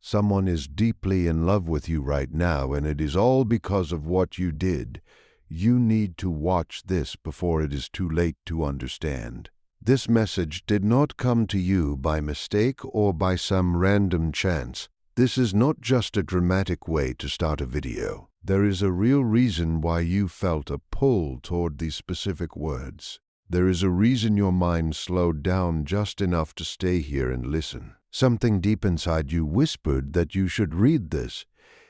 Someone is deeply in love with you right now, and it is all because of what you did. You need to watch this before it is too late to understand. This message did not come to you by mistake or by some random chance. This is not just a dramatic way to start a video. There is a real reason why you felt a pull toward these specific words. There is a reason your mind slowed down just enough to stay here and listen. Something deep inside you whispered that you should read this.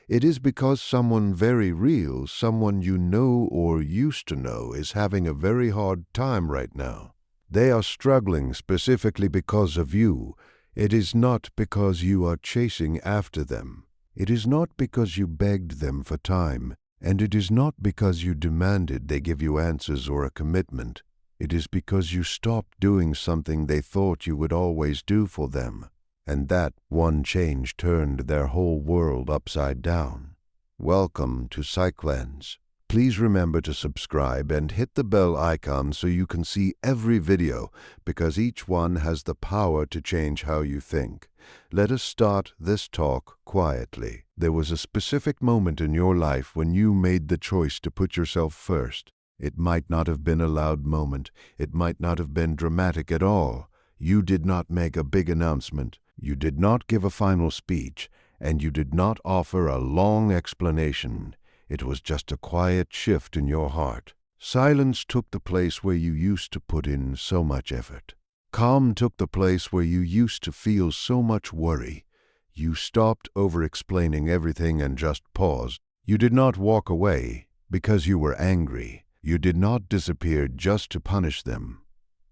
It is because someone very real, someone you know or used to know, is having a very hard time right now. They are struggling specifically because of you. It is not because you are chasing after them. It is not because you begged them for time, and it is not because you demanded they give you answers or a commitment. It is because you stopped doing something they thought you would always do for them, and that one change turned their whole world upside down. Welcome to PsychLens. Please remember to subscribe and hit the bell icon so you can see every video, because each one has the power to change how you think. Let us start this talk quietly. There was a specific moment in your life when you made the choice to put yourself first. It might not have been a loud moment. It might not have been dramatic at all. You did not make a big announcement. You did not give a final speech, and you did not offer a long explanation. It was just a quiet shift in your heart. Silence took the place where you used to put in so much effort. Calm took the place where you used to feel so much worry. You stopped over-explaining everything and just paused. You did not walk away because you were angry. You did not disappear just to punish them.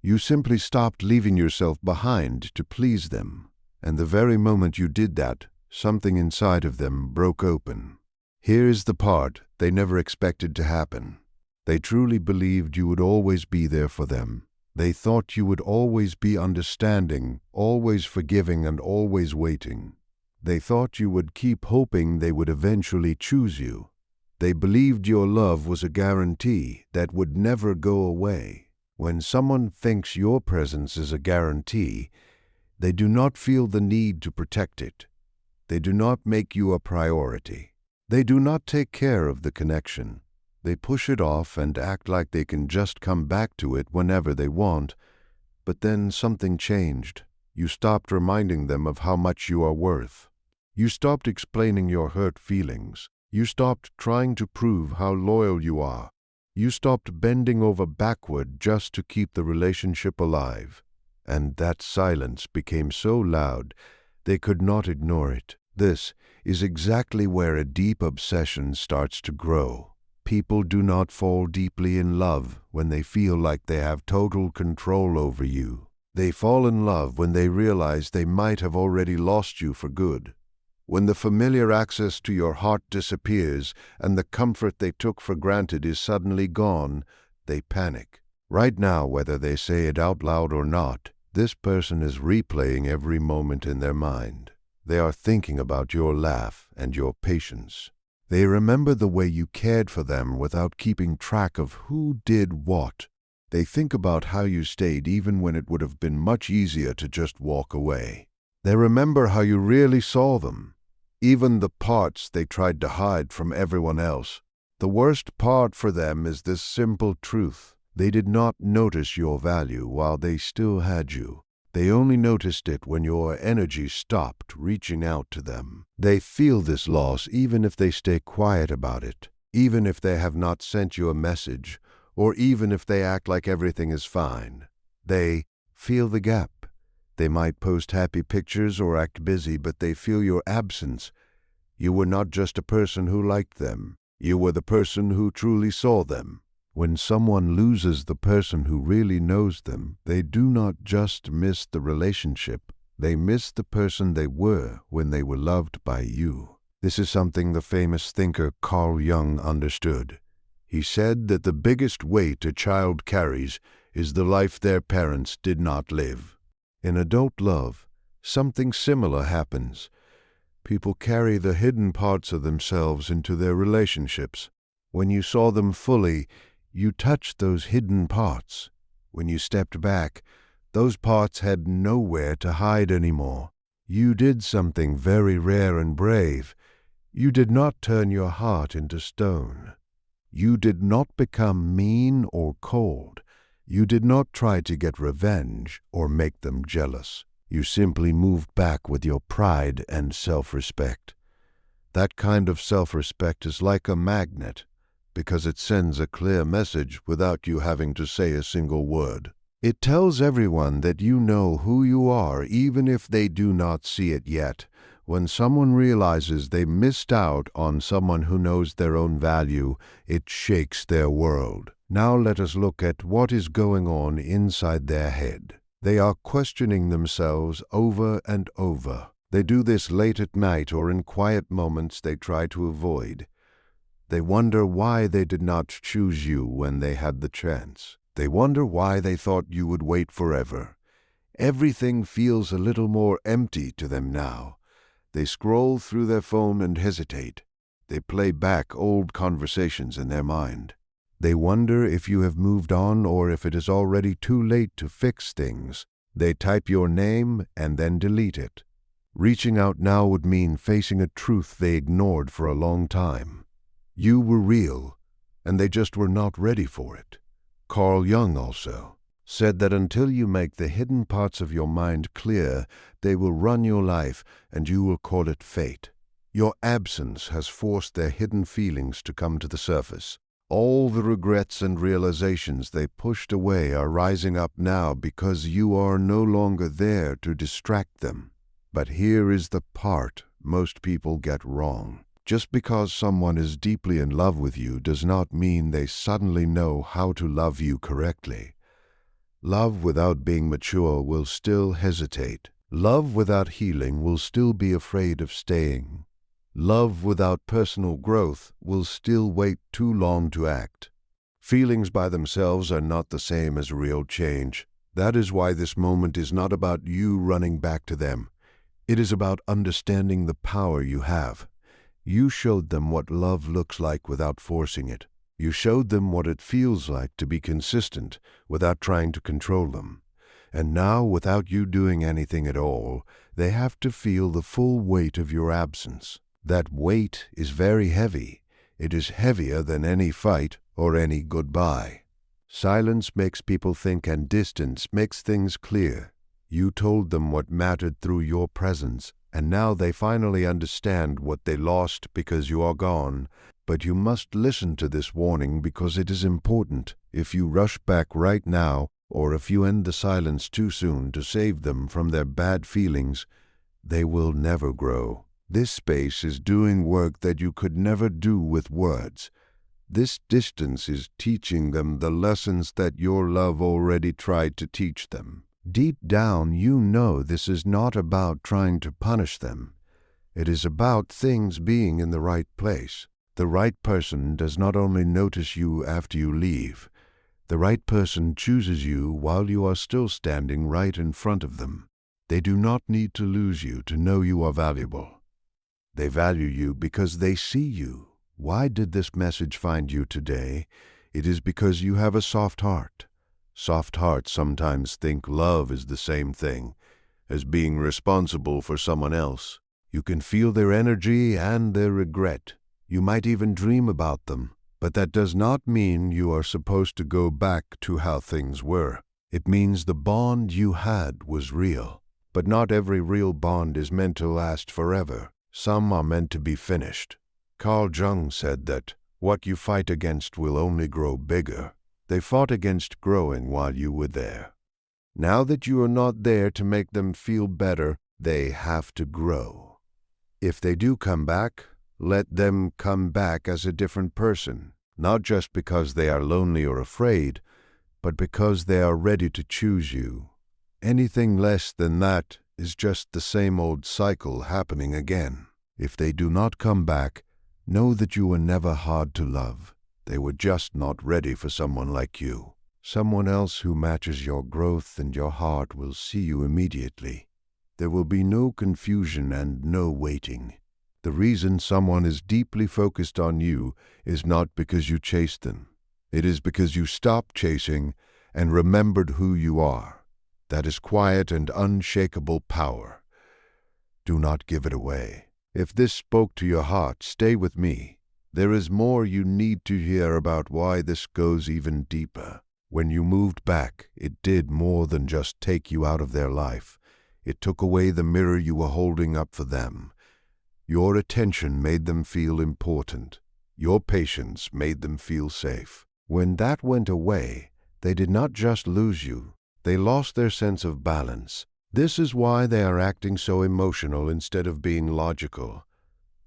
You simply stopped leaving yourself behind to please them. And the very moment you did that, something inside of them broke open. Here is the part they never expected to happen. They truly believed you would always be there for them. They thought you would always be understanding, always forgiving, and always waiting. They thought you would keep hoping they would eventually choose you. They believed your love was a guarantee that would never go away. When someone thinks your presence is a guarantee, they do not feel the need to protect it. They do not make you a priority. They do not take care of the connection. They push it off and act like they can just come back to it whenever they want. But then something changed. You stopped reminding them of how much you are worth. You stopped explaining your hurt feelings. You stopped trying to prove how loyal you are. You stopped bending over backward just to keep the relationship alive. And that silence became so loud, they could not ignore it. This is exactly where a deep obsession starts to grow. People do not fall deeply in love when they feel like they have total control over you. They fall in love when they realize they might have already lost you for good. When the familiar access to your heart disappears and the comfort they took for granted is suddenly gone, they panic. Right now, whether they say it out loud or not, this person is replaying every moment in their mind. They are thinking about your laugh and your patience. They remember the way you cared for them without keeping track of who did what. They think about how you stayed even when it would have been much easier to just walk away. They remember how you really saw them, even the parts they tried to hide from everyone else. The worst part for them is this simple truth. They did not notice your value while they still had you. They only noticed it when your energy stopped reaching out to them. They feel this loss even if they stay quiet about it, even if they have not sent you a message, or even if they act like everything is fine. They feel the gap. They might post happy pictures or act busy, but they feel your absence. You were not just a person who liked them. You were the person who truly saw them. When someone loses the person who really knows them, they do not just miss the relationship. They miss the person they were when they were loved by you. This is something the famous thinker Carl Jung understood. He said that the biggest weight a child carries is the life their parents did not live. In adult love, something similar happens. People carry the hidden parts of themselves into their relationships. When you saw them fully, you touched those hidden parts. When you stepped back, those parts had nowhere to hide anymore. You did something very rare and brave. You did not turn your heart into stone. You did not become mean or cold. You did not try to get revenge or make them jealous. You simply moved back with your pride and self-respect. That kind of self-respect is like a magnet, because it sends a clear message without you having to say a single word. It tells everyone that you know who you are, even if they do not see it yet. When someone realizes they missed out on someone who knows their own value, it shakes their world. Now let us look at what is going on inside their head. They are questioning themselves over and over. They do this late at night or in quiet moments they try to avoid. They wonder why they did not choose you when they had the chance. They wonder why they thought you would wait forever. Everything feels a little more empty to them now. They scroll through their phone and hesitate. They play back old conversations in their mind. They wonder if you have moved on or if it is already too late to fix things. They type your name and then delete it. Reaching out now would mean facing a truth they ignored for a long time. You were real, and they just were not ready for it. Carl Jung also said that until you make the hidden parts of your mind clear, they will run your life and you will call it fate. Your absence has forced their hidden feelings to come to the surface. All the regrets and realizations they pushed away are rising up now because you are no longer there to distract them. But here is the part most people get wrong. Just because someone is deeply in love with you does not mean they suddenly know how to love you correctly. Love without being mature will still hesitate. Love without healing will still be afraid of staying. Love without personal growth will still wait too long to act. Feelings by themselves are not the same as real change. That is why this moment is not about you running back to them. It is about understanding the power you have. You showed them what love looks like without forcing it. You showed them what it feels like to be consistent without trying to control them. And now, without you doing anything at all, they have to feel the full weight of your absence. That weight is very heavy. It is heavier than any fight or any goodbye. Silence makes people think and distance makes things clear. You told them what mattered through your presence, and now they finally understand what they lost because you are gone. But you must listen to this warning because it is important. If you rush back right now, or if you end the silence too soon to save them from their bad feelings, they will never grow. This space is doing work that you could never do with words. This distance is teaching them the lessons that your love already tried to teach them. Deep down, you know this is not about trying to punish them. It is about things being in the right place. The right person does not only notice you after you leave. The right person chooses you while you are still standing right in front of them. They do not need to lose you to know you are valuable. They value you because they see you. Why did this message find you today? It is because you have a soft heart. Soft hearts sometimes think love is the same thing as being responsible for someone else. You can feel their energy and their regret. You might even dream about them, but that does not mean you are supposed to go back to how things were. It means the bond you had was real. But not every real bond is meant to last forever. Some are meant to be finished. Carl Jung said that what you fight against will only grow bigger. They fought against growing while you were there. Now that you are not there to make them feel better, they have to grow. If they do come back, let them come back as a different person, not just because they are lonely or afraid, but because they are ready to choose you. Anything less than that is just the same old cycle happening again. If they do not come back, know that you were never hard to love. They were just not ready for someone like you. Someone else who matches your growth and your heart will see you immediately. There will be no confusion and no waiting. The reason someone is deeply focused on you is not because you chased them. It is because you stopped chasing and remembered who you are. That is quiet and unshakable power. Do not give it away. If this spoke to your heart, stay with me. There is more you need to hear about why this goes even deeper. When you moved back, it did more than just take you out of their life. It took away the mirror you were holding up for them. Your attention made them feel important. Your patience made them feel safe. When that went away, they did not just lose you. They lost their sense of balance. This is why they are acting so emotional instead of being logical.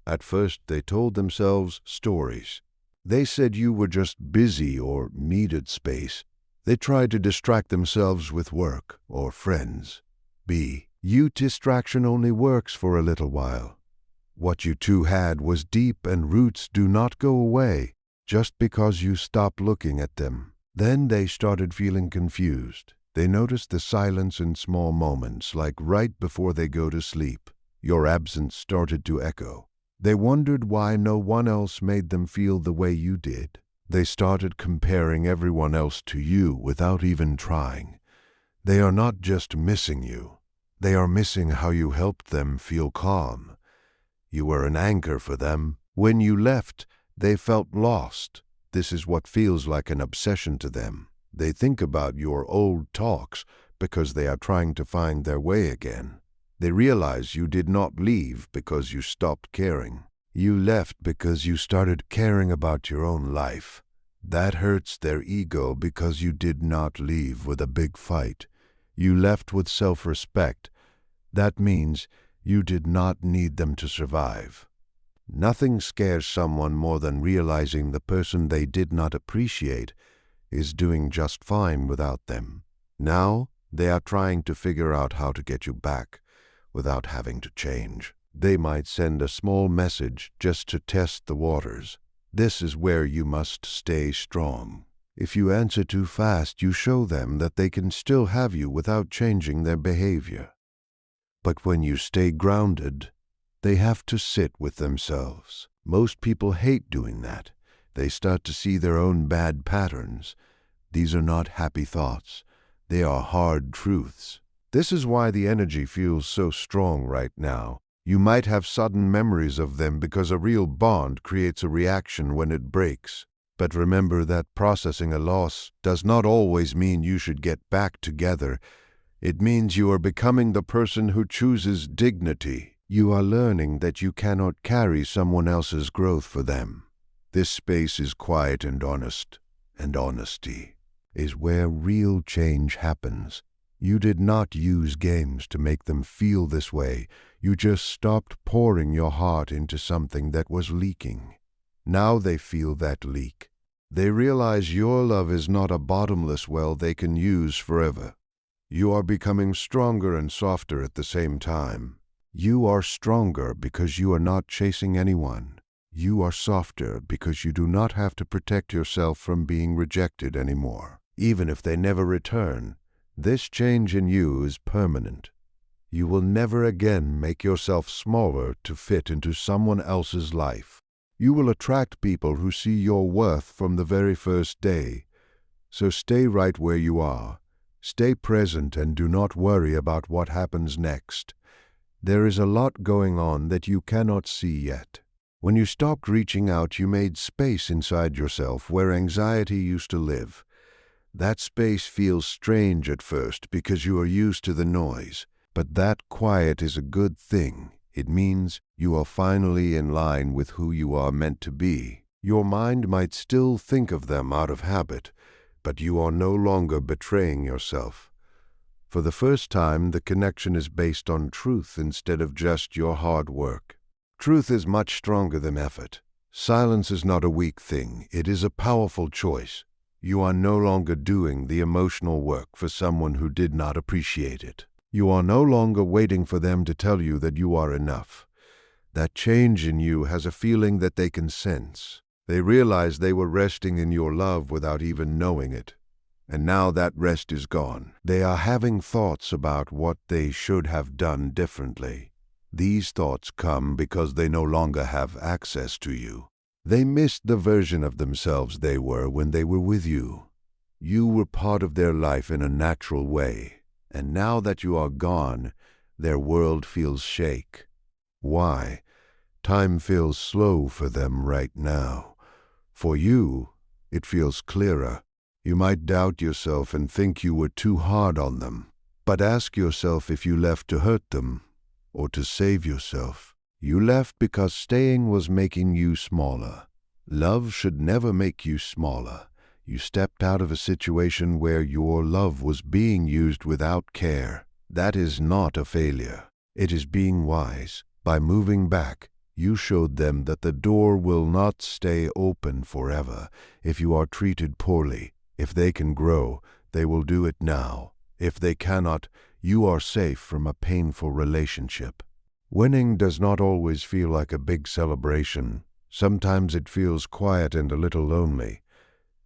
At first, they told themselves stories. They said you were just busy or needed space. They tried to distract themselves with work or friends. Distraction only works for a little while. What you two had was deep, and roots do not go away just because you stop looking at them. Then they started feeling confused. They noticed the silence in small moments, like right before they go to sleep. Your absence started to echo. They wondered why no one else made them feel the way you did. They started comparing everyone else to you without even trying. They are not just missing you. They are missing how you helped them feel calm. You were an anchor for them. When you left, they felt lost. This is what feels like an obsession to them. They think about your old talks because they are trying to find their way again. They realize you did not leave because you stopped caring. You left because you started caring about your own life. That hurts their ego because you did not leave with a big fight. You left with self-respect. That means you did not need them to survive. Nothing scares someone more than realizing the person they did not appreciate is doing just fine without them. Now they are trying to figure out how to get you back without having to change. They might send a small message just to test the waters. This is where you must stay strong. If you answer too fast, you show them that they can still have you without changing their behavior. But when you stay grounded, they have to sit with themselves. Most people hate doing that. They start to see their own bad patterns. These are not happy thoughts. They are hard truths. This is why the energy feels so strong right now. You might have sudden memories of them because a real bond creates a reaction when it breaks. But remember that processing a loss does not always mean you should get back together. It means you are becoming the person who chooses dignity. You are learning that you cannot carry someone else's growth for them. This space is quiet and honest, and honesty is where real change happens. You did not use games to make them feel this way. You just stopped pouring your heart into something that was leaking. Now they feel that leak. They realize your love is not a bottomless well they can use forever. You are becoming stronger and softer at the same time. You are stronger because you are not chasing anyone. You are softer because you do not have to protect yourself from being rejected anymore. Even if they never return, this change in you is permanent. You will never again make yourself smaller to fit into someone else's life. You will attract people who see your worth from the very first day. So stay right where you are. Stay present and do not worry about what happens next. There is a lot going on that you cannot see yet. When you stopped reaching out, you made space inside yourself where anxiety used to live. That space feels strange at first because you are used to the noise. But that quiet is a good thing. It means you are finally in line with who you are meant to be. Your mind might still think of them out of habit, but you are no longer betraying yourself. For the first time, the connection is based on truth instead of just your hard work. Truth is much stronger than effort. Silence is not a weak thing. It is a powerful choice. You are no longer doing the emotional work for someone who did not appreciate it. You are no longer waiting for them to tell you that you are enough. That change in you has a feeling that they can sense. They realize they were resting in your love without even knowing it. And now that rest is gone. They are having thoughts about what they should have done differently. These thoughts come because they no longer have access to you. They missed the version of themselves they were when they were with you. You were part of their life in a natural way. And now that you are gone, their world feels shake. Why? Time feels slow for them right now. For you, it feels clearer. You might doubt yourself and think you were too hard on them. But ask yourself if you left to hurt them or to save yourself. You left because staying was making you smaller. Love should never make you smaller. You stepped out of a situation where your love was being used without care. That is not a failure. It is being wise. By moving back, you showed them that the door will not stay open forever if you are treated poorly. If they can grow, they will do it now. If they cannot, you are safe from a painful relationship. Winning does not always feel like a big celebration. Sometimes it feels quiet and a little lonely.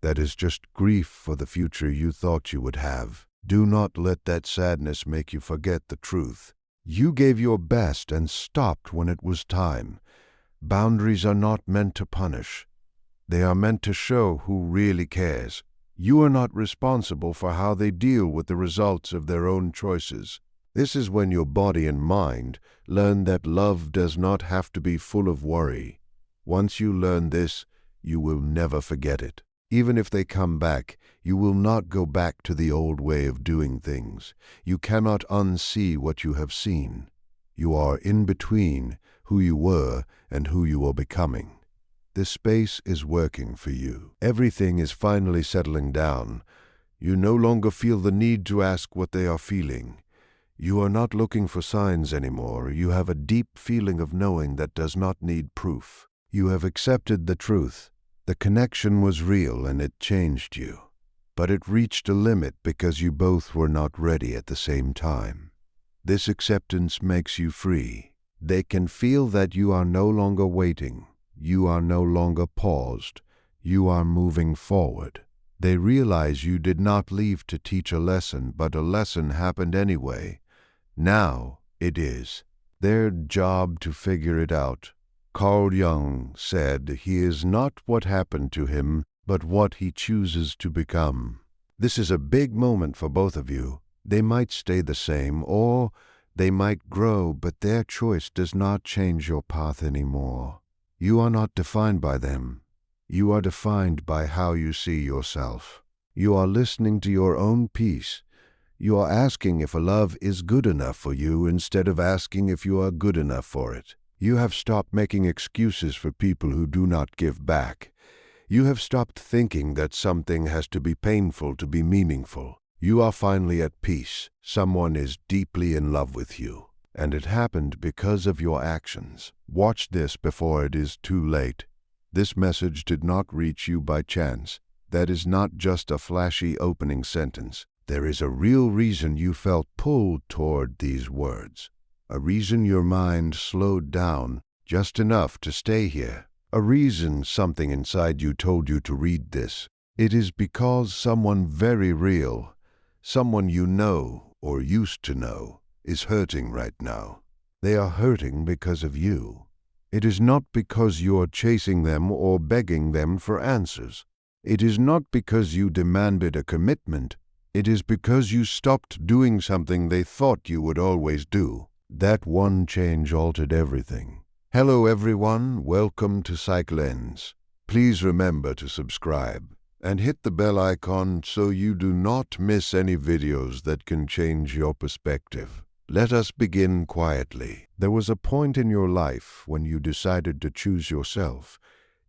That is just grief for the future you thought you would have. Do not let that sadness make you forget the truth. You gave your best and stopped when it was time. Boundaries are not meant to punish. They are meant to show who really cares. You are not responsible for how they deal with the results of their own choices. This is when your body and mind learn that love does not have to be full of worry. Once you learn this, you will never forget it. Even if they come back, you will not go back to the old way of doing things. You cannot unsee what you have seen. You are in between who you were and who you are becoming. This space is working for you. Everything is finally settling down. You no longer feel the need to ask what they are feeling. You are not looking for signs anymore. You have a deep feeling of knowing that does not need proof. You have accepted the truth. The connection was real and it changed you. But it reached a limit because you both were not ready at the same time. This acceptance makes you free. They can feel that you are no longer waiting. You are no longer paused. You are moving forward. They realize you did not leave to teach a lesson, but a lesson happened anyway. Now it is their job to figure it out. Carl Jung said he is not what happened to him, but what he chooses to become. This is a big moment for both of you. They might stay the same, or they might grow, but their choice does not change your path anymore. You are not defined by them. You are defined by how you see yourself. You are listening to your own peace. You are asking if a love is good enough for you instead of asking if you are good enough for it. You have stopped making excuses for people who do not give back. You have stopped thinking that something has to be painful to be meaningful. You are finally at peace. Someone is deeply in love with you. And it happened because of your actions. Watch this before it is too late. This message did not reach you by chance. That is not just a flashy opening sentence. There is a real reason you felt pulled toward these words. A reason your mind slowed down just enough to stay here. A reason something inside you told you to read this. It is because someone very real, someone you know or used to know, is hurting right now. They are hurting because of you. It is not because you are chasing them or begging them for answers. It is not because you demanded a commitment. It is because you stopped doing something they thought you would always do. That one change altered everything. Hello everyone, welcome to Cycle Ends. Please remember to subscribe and hit the bell icon so you do not miss any videos that can change your perspective. Let us begin quietly. There was a point in your life when you decided to choose yourself.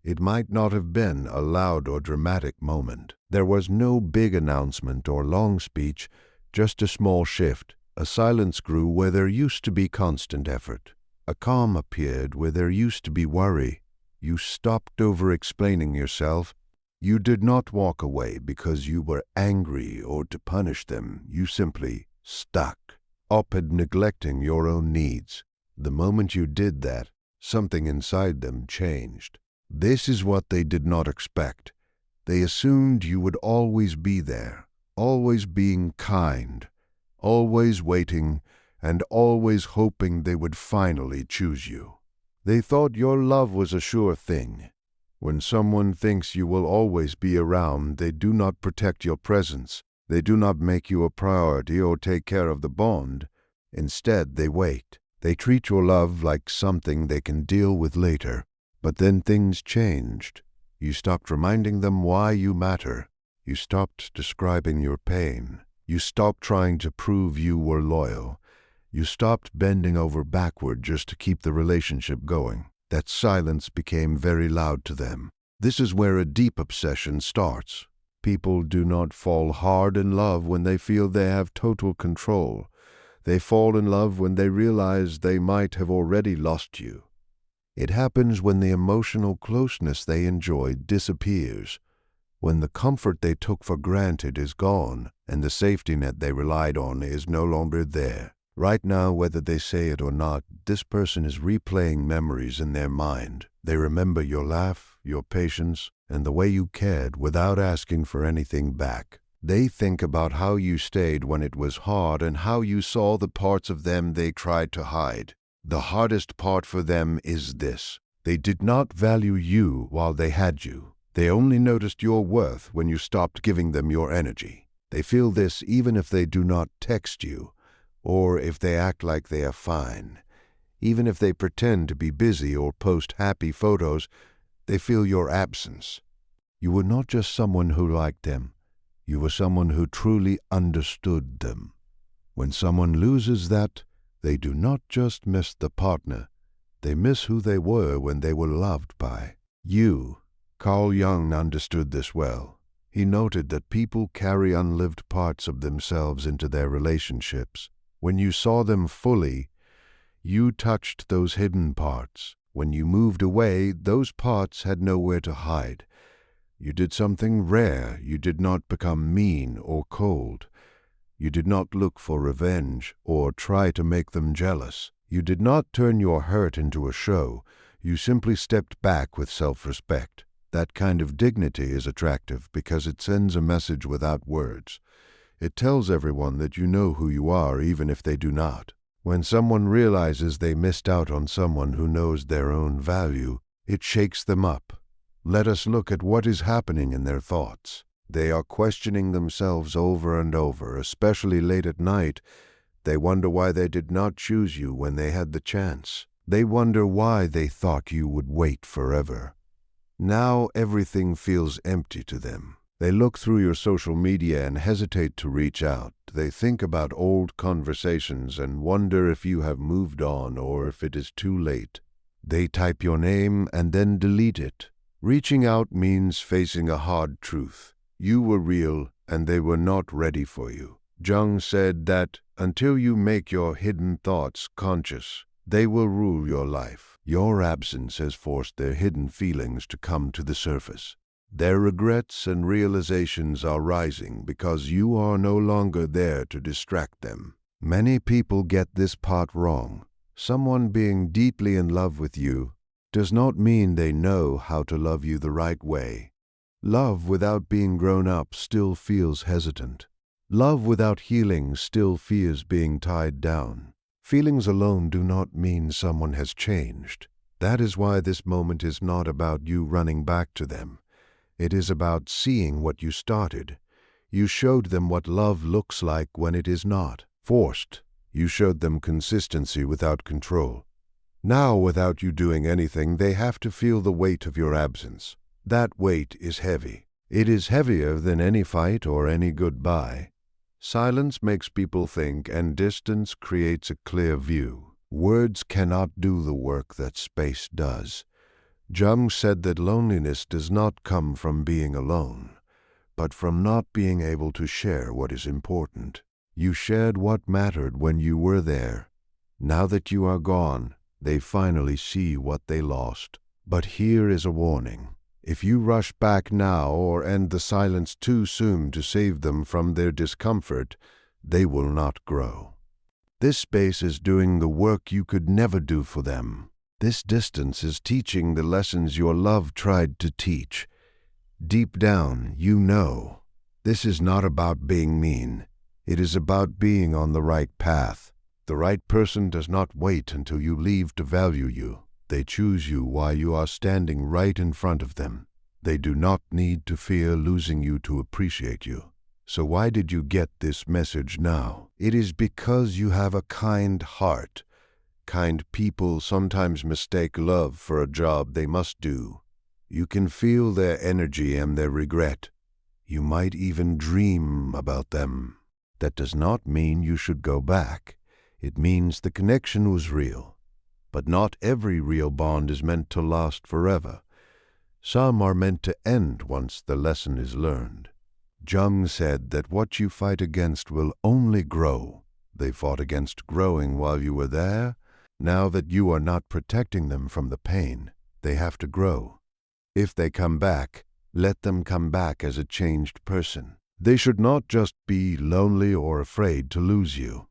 It might not have been a loud or dramatic moment. There was no big announcement or long speech, just a small shift. A silence grew where there used to be constant effort. A calm appeared where there used to be worry. You stopped over-explaining yourself. You did not walk away because you were angry or to punish them. You simply stuck, opted neglecting your own needs. The moment you did that, something inside them changed. This is what they did not expect. They assumed you would always be there, always being kind, always waiting, and always hoping they would finally choose you. They thought your love was a sure thing. When someone thinks you will always be around, they do not protect your presence. They do not make you a priority or take care of the bond. Instead, they wait. They treat your love like something they can deal with later. But then things changed. You stopped reminding them why you matter. You stopped describing your pain. You stopped trying to prove you were loyal. You stopped bending over backward just to keep the relationship going. That silence became very loud to them. This is where a deep obsession starts. People do not fall hard in love when they feel they have total control. They fall in love when they realize they might have already lost you. It happens when the emotional closeness they enjoyed disappears, when the comfort they took for granted is gone and the safety net they relied on is no longer there. Right now, whether they say it or not, this person is replaying memories in their mind. They remember your laugh, your patience, and the way you cared without asking for anything back. They think about how you stayed when it was hard and how you saw the parts of them they tried to hide. The hardest part for them is this: they did not value you while they had you. They only noticed your worth when you stopped giving them your energy. They feel this even if they do not text you, or if they act like they are fine. Even if they pretend to be busy or post happy photos, they feel your absence. You were not just someone who liked them. You were someone who truly understood them. When someone loses that, they do not just miss the partner. They miss who they were when they were loved by you. Carl Jung understood this well. He noted that people carry unlived parts of themselves into their relationships. When you saw them fully, you touched those hidden parts. When you moved away, those parts had nowhere to hide. You did something rare. You did not become mean or cold. You did not look for revenge or try to make them jealous. You did not turn your hurt into a show. You simply stepped back with self-respect. That kind of dignity is attractive because it sends a message without words. It tells everyone that you know who you are even if they do not. When someone realizes they missed out on someone who knows their own value, it shakes them up. Let us look at what is happening in their thoughts. They are questioning themselves over and over, especially late at night. They wonder why they did not choose you when they had the chance. They wonder why they thought you would wait forever. Now everything feels empty to them. They look through your social media and hesitate to reach out. They think about old conversations and wonder if you have moved on or if it is too late. They type your name and then delete it. Reaching out means facing a hard truth. You were real and they were not ready for you. Jung said that until you make your hidden thoughts conscious, they will rule your life. Your absence has forced their hidden feelings to come to the surface. Their regrets and realizations are rising because you are no longer there to distract them. Many people get this part wrong. Someone being deeply in love with you does not mean they know how to love you the right way. Love without being grown up still feels hesitant. Love without healing still fears being tied down. Feelings alone do not mean someone has changed. That is why this moment is not about you running back to them. It is about seeing what you started. You showed them what love looks like when it is not forced. You showed them consistency without control. Now, without you doing anything, they have to feel the weight of your absence. That weight is heavy. It is heavier than any fight or any goodbye. Silence makes people think, and distance creates a clear view. Words cannot do the work that space does. Jung said that loneliness does not come from being alone, but from not being able to share what is important. You shared what mattered when you were there. Now that you are gone, they finally see what they lost. But here is a warning. If you rush back now or end the silence too soon to save them from their discomfort, they will not grow. This space is doing the work you could never do for them. This distance is teaching the lessons your love tried to teach. Deep down, you know. This is not about being mean. It is about being on the right path. The right person does not wait until you leave to value you. They choose you while you are standing right in front of them. They do not need to fear losing you to appreciate you. So why did you get this message now? It is because you have a kind heart. kind people sometimes mistake love for a job they must do. You can feel their energy and their regret. You might even dream about them. That does not mean you should go back. It means the connection was real. But not every real bond is meant to last forever. Some are meant to end once the lesson is learned. Jung said that what you fight against will only grow. They fought against growing while you were there. Now that you are not protecting them from the pain, they have to grow. If they come back, let them come back as a changed person. They should not just be lonely or afraid to lose you.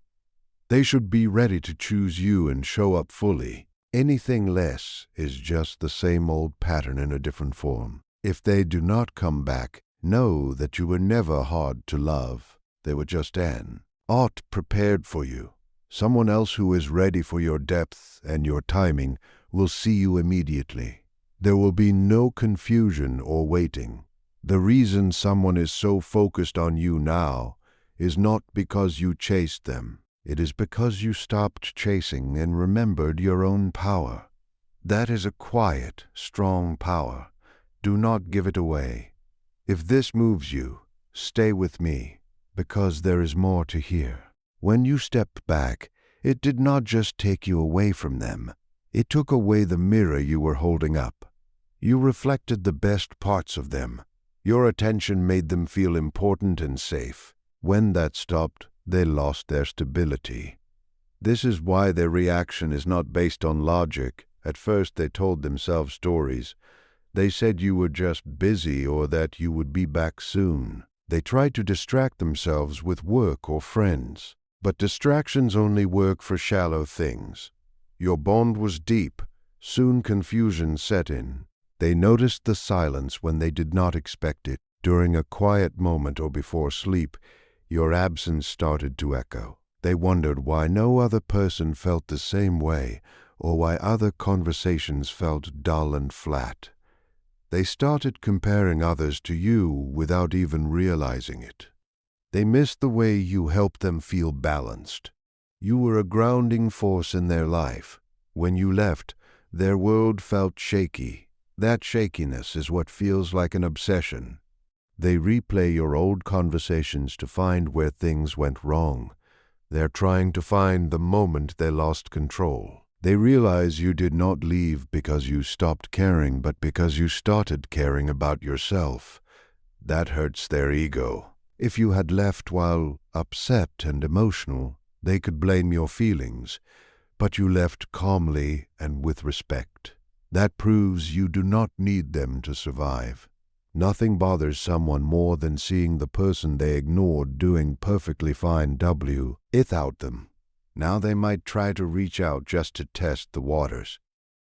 They should be ready to choose you and show up fully. Anything less is just the same old pattern in a different form. If they do not come back, know that you were never hard to love. They were just ought prepared for you. Someone else who is ready for your depth and your timing will see you immediately. There will be no confusion or waiting. The reason someone is so focused on you now is not because you chased them. It is because you stopped chasing and remembered your own power. That is a quiet, strong power. Do not give it away. If this moves you, stay with me, because there is more to hear. When you stepped back, it did not just take you away from them. It took away the mirror you were holding up. You reflected the best parts of them. Your attention made them feel important and safe. When that stopped, they lost their stability. This is why their reaction is not based on logic. At first they told themselves stories. They said you were just busy or that you would be back soon. They tried to distract themselves with work or friends. But distractions only work for shallow things. Your bond was deep. Soon confusion set in. They noticed the silence when they did not expect it. During a quiet moment or before sleep, your absence started to echo. They wondered why no other person felt the same way, or why other conversations felt dull and flat. They started comparing others to you without even realizing it. They missed the way you helped them feel balanced. You were a grounding force in their life. When you left, their world felt shaky. That shakiness is what feels like an obsession. They replay your old conversations to find where things went wrong. They're trying to find the moment they lost control. They realize you did not leave because you stopped caring, but because you started caring about yourself. That hurts their ego. If you had left while upset and emotional, they could blame your feelings, but you left calmly and with respect. That proves you do not need them to survive. Nothing bothers someone more than seeing the person they ignored doing perfectly fine without them. Now they might try to reach out just to test the waters.